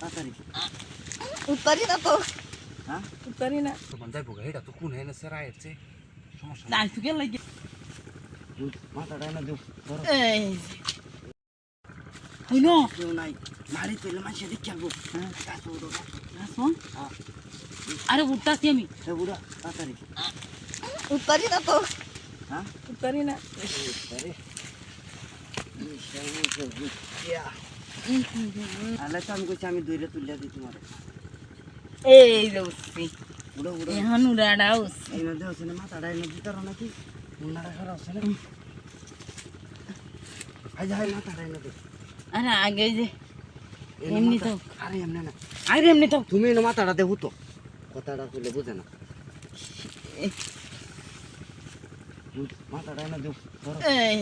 তাড়াতাড়ি উত্তরই না তো হ্যাঁ উত্তরই না তখন যাইবো গা এটা তো কোন হেনে সেরা এসছে সমস্যা নাই ফুকে লাগে মাথাটা এনে দেব ধরো এই হইনো কেউ নাই মারি তুলে মানুষে দেখে আসবো হ্যাঁ গাছ উঠো আসো হ্যাঁ আরে উঠতাছি আমি সে বুড়া তাড়াতাড়ি উত্তরই না তো হ্যাঁ উত্তরই না আরে আলে তো আমি কইছি আমি দইরে তুলিয়া দিই তোমার এই যে উঠছি উড়ো উড়ো এখন উড়াটা উঠছি এই নদী হচ্ছে না মাথাটা এই নদী তার নাকি মুন্নাটা খারাপ হচ্ছে না আই যাই মাথাটা এই নদী আরে আগে যে এমনি তো আরে এমনি না আরে এমনি তো তুমি এনে মাথাটা দেবো তো কথাটা কইলে বুঝে না মাথাটা এনে দেবো ধরো এই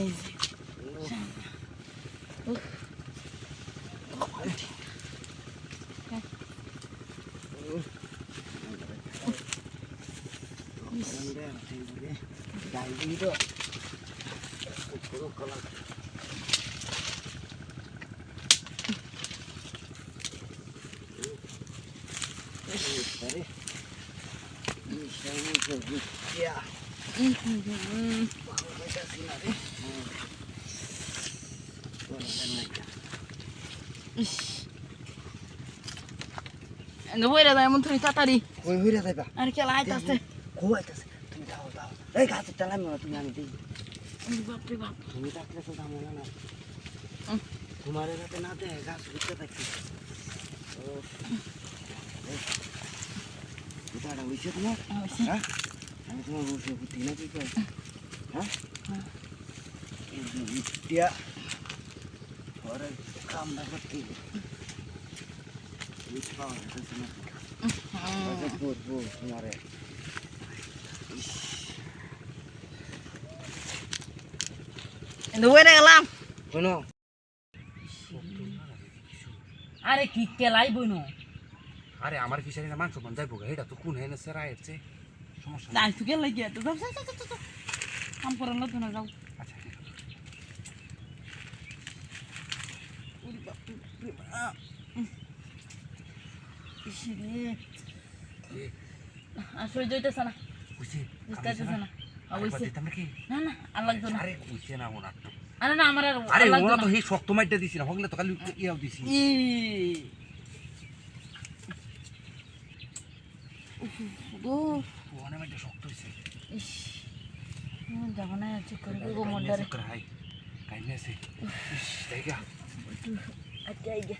বইরা যায় এমন তুমি তাড়াতাড়ি ওই হইরা যাইবা আর খেলা আইতাছে খোয়াইতেছে তুমি দাও দাও এই গাছের চালামি তুমি আমি দিই বাপরে বাপ তুমি থাকলে তো দাম না তোমার এলাকাতে না দেয় গাছ ঘুরতে থাকি কোথাটা হয়েছে তোমার হ্যাঁ আমি তোমার বসে বুদ্ধি না কি করে হ্যাঁ দিয়া ঘরে কামটা করতে পাওয়া যেতেছে না করবো তোমারে বইরা গেলাম শোনো আরে কি কেলাই বইনো আরে আমার ফিশারি না মাংস বন যাইবো গা এটা তো কোন হেনে সেরা এসছে সমস্যা নাই ফুকে লাগে তো যাও যাও যাও যাও কাম করার না তো না যাও আচ্ছা ওরে বাপরে বাপ ইসিরে আসলে যাইতেছে না বুঝছি বুঝতেছে না অবশ্যই দিতাম নাকি না না আর লাগতো না আরে কইছে না ওনার তো আরে না আমার আর আরে লাগতো ওনা না তো এই শক্ত মাইটা দিছি না হগলে তো খালি ইয়াও দিছি ই গো ওনা মাইটা শক্ত হইছে ইস যাব না চেক করে গো মন্ডারে হাই কাইনে আছে ইস জায়গা আচ্ছা আইগা